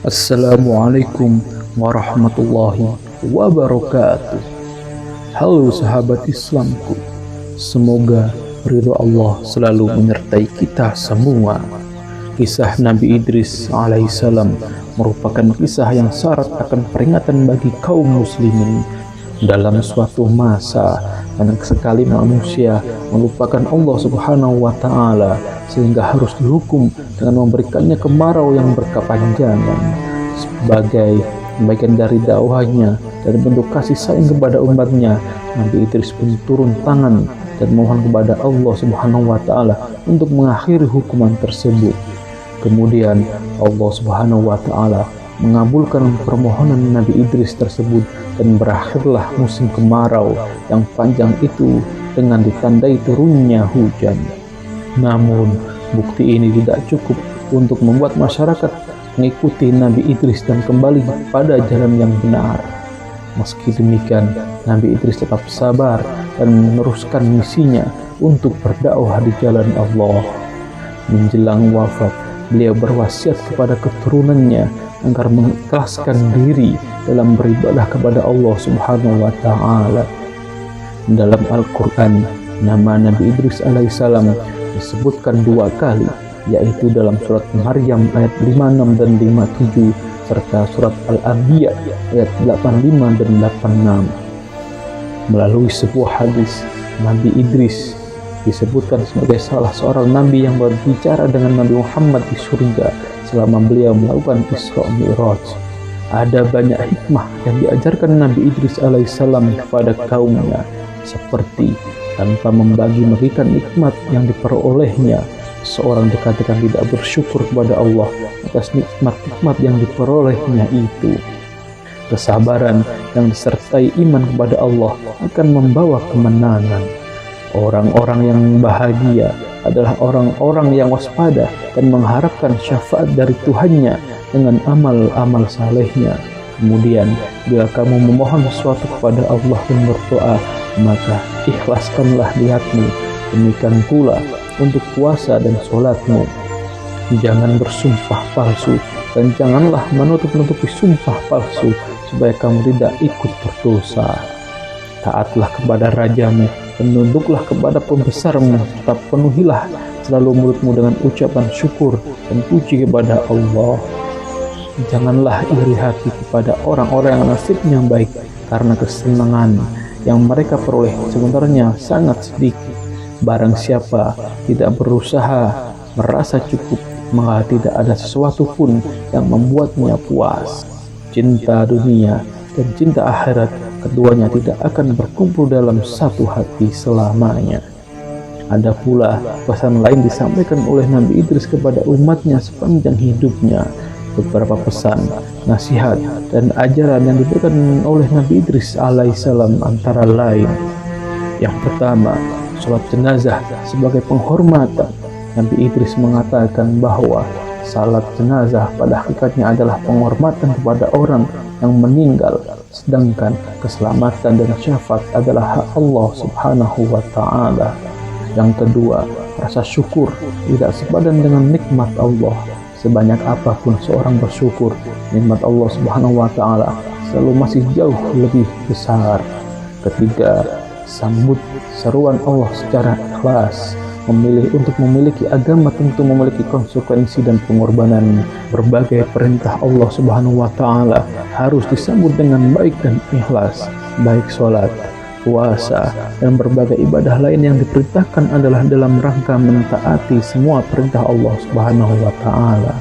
Assalamualaikum warahmatullahi wabarakatuh. Halo sahabat Islamku, semoga ridho Allah selalu menyertai kita semua. Kisah Nabi Idris alaihissalam merupakan kisah yang syarat akan peringatan bagi kaum muslimin. Dalam suatu masa, banyak sekali manusia melupakan Allah Subhanahu wa Ta'ala, sehingga harus dihukum dengan memberikannya kemarau yang berkepanjangan. Sebagai bagian dari dakwahnya dan bentuk kasih sayang kepada umatnya, Nabi Idris pun turun tangan dan mohon kepada Allah Subhanahu wa Ta'ala untuk mengakhiri hukuman tersebut. Kemudian Allah Subhanahu wa Ta'ala mengabulkan permohonan Nabi Idris tersebut, dan berakhirlah musim kemarau yang panjang itu dengan ditandai turunnya hujan. Namun bukti ini tidak cukup untuk membuat masyarakat mengikuti Nabi Idris dan kembali pada jalan yang benar. Meski demikian, Nabi Idris tetap sabar dan meneruskan misinya untuk berdakwah di jalan Allah. Menjelang wafat, beliau berwasiat kepada keturunannya agar mengikhlaskan diri dalam beribadah kepada Allah Subhanahu wa Ta'ala. Dalam Al-Quran, nama Nabi Idris alaihissalam disebutkan 2 kali, yaitu dalam surat Maryam ayat 56 dan 57 serta surat Al-Anbiya ayat 85 dan 86. Melalui sebuah hadis, Nabi Idris disebutkan sebagai salah seorang nabi yang berbicara dengan Nabi Muhammad di surga selama beliau melakukan Isra Mi'raj. Ada banyak hikmah yang diajarkan Nabi Idris alaihissalam kepada kaumnya, seperti tanpa membagi memberikan nikmat yang diperolehnya, seorang dikatakan tidak bersyukur kepada Allah atas nikmat-nikmat yang diperolehnya itu. Kesabaran yang disertai iman kepada Allah akan membawa kemenangan. Orang-orang yang bahagia adalah orang-orang yang waspada dan mengharapkan syafaat dari Tuhannya dengan amal-amal salehnya. Kemudian, bila kamu memohon sesuatu kepada Allah dan berdoa, maka ikhlaskanlah niatmu. Demikian pula untuk puasa dan sholatmu. Jangan bersumpah palsu, dan janganlah menutup-nutupi sumpah palsu supaya kamu tidak ikut berdosa. Taatlah kepada rajamu dan tunduklah kepada pembesarmu, tetap penuhilah selalu mulutmu dengan ucapan syukur dan puji kepada Allah. Janganlah iri hati kepada orang-orang yang nasibnya baik karena kesenangan yang mereka peroleh sebenarnya sangat sedikit. Barang siapa tidak berusaha merasa cukup, maka tidak ada sesuatu pun yang membuatnya puas. Cinta dunia dan cinta akhirat, keduanya tidak akan berkumpul dalam satu hati selamanya. Ada pula pesan lain disampaikan oleh Nabi Idris kepada umatnya sepanjang hidupnya. Beberapa pesan, nasihat, dan ajaran yang diberikan oleh Nabi Idris alaihissalam antara lain: yang pertama, sholat jenazah sebagai penghormatan. Nabi Idris mengatakan bahwa salat jenazah pada hakikatnya adalah penghormatan kepada orang yang meninggal, sedangkan keselamatan dan syafaat adalah hak Allah Subhanahu wa Ta'ala. Yang kedua, rasa syukur tidak sepadan dengan nikmat Allah. Sebanyak apapun seorang bersyukur, nikmat Allah Subhanahu wa Ta'ala selalu masih jauh lebih besar. Ketiga, sambut seruan Allah secara ikhlas. Memilih untuk memiliki agama tentu memiliki konsekuensi dan pengorbanan. Berbagai perintah Allah Subhanahu wa Ta'ala harus disambut dengan baik dan ikhlas. Baik sholat, puasa, dan berbagai ibadah lain yang diperintahkan adalah dalam rangka mentaati semua perintah Allah Subhanahu wa Ta'ala.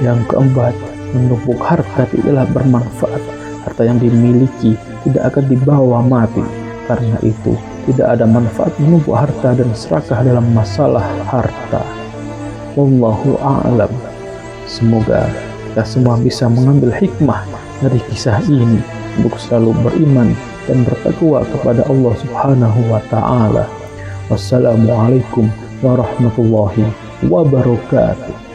Yang keempat, menumpuk harta tidaklah bermanfaat. Harta yang dimiliki tidak akan dibawa mati. Karena itu, tidak ada manfaat menumpuk harta dan serakah dalam masalah harta. Wallahu a'lam. Semoga kita semua bisa mengambil hikmah dari kisah ini untuk selalu beriman dan bertakwa kepada Allah Subhanahu wa Ta'ala. Wassalamualaikum warahmatullahi wabarakatuh.